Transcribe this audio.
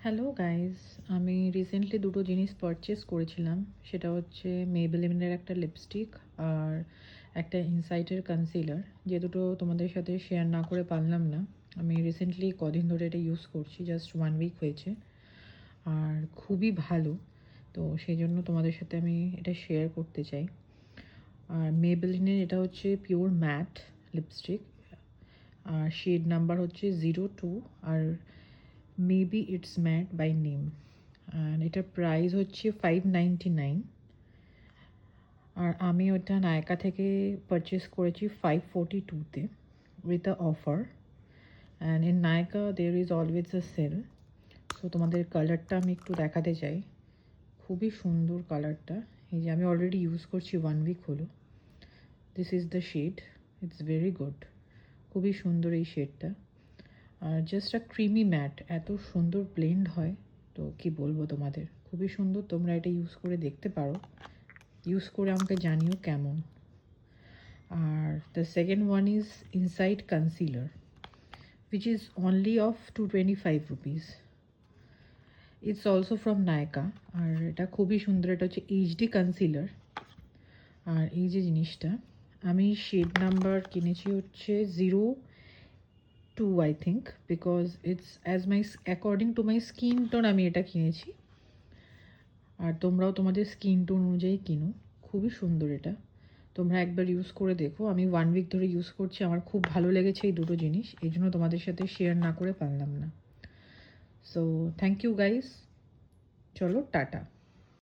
Hello guys, আমি recently দুটো জিনিস পারচেস করেছিলাম। সেটা হচ্ছে মেবেলিনের একটা লিপস্টিক আর একটা ইনসাইটের কনসিলার, যে দুটো তোমাদের সাথে শেয়ার না করে পারলাম না। আমি রিসেন্টলি কদিন ধরে এটা ইউজ করছি, জাস্ট 1 উইক হয়েছে, আর খুবই ভালো। তো সেই জন্য তোমাদের সাথে আমি এটা শেয়ার করতে চাই। আর মেবেলিনের এটা হচ্ছে পিওর ম্যাট লিপস্টিক, আর শেড নাম্বার হচ্ছে 02, আর maybe it's matte by name. And এটার প্রাইস হচ্ছে 599, আর আমি ওটা নায়কা থেকে পারচেস করেছি 542-তে with a offer. And in Nykaa there is always a sale. So তোমাদের কালারটা আমি একটু দেখাতে চাই। খুবই সুন্দর কালারটা। এই যে আমি অলরেডি ইউজ করছি 1 উইক হলো। This is the shade, it's very good. খুবই সুন্দর এই শেডটা, আর জাস্ট আ ক্রিমি ম্যাট, এত সুন্দর ব্লেন্ড হয়। তো কি বলবো তোমাদের, খুবই সুন্দর। তোমরা এটা ইউজ করে দেখতে পারো, ইউজ করে আমাকে জানিও কেমন। Are the second one is inside concealer, which is only of 225 rupees. It's also from Nykaa, আর এটা খুবই সুন্দর। এটা হচ্ছে এইচডি কনসিলার। আর এই যে জিনিসটা, আমি শেড নাম্বার কিনেছি হচ্ছে 02, I think, because it's as my according to my skin tone আমি এটা কিনেছি। আর তোমরাও তোমাদের স্কিন টোন অনুযায়ী কিনো। খুবই সুন্দর এটা, তোমরা একবার ইউজ করে দেখো। আমি 1 উইক ধরে ইউজ করছি, আমার খুব ভালো লেগেছে এই দুটো জিনিস, এই জন্য তোমাদের সাথে শেয়ার না করে পারলাম না। সো থ্যাংক ইউ গাইস, চলো টাটা।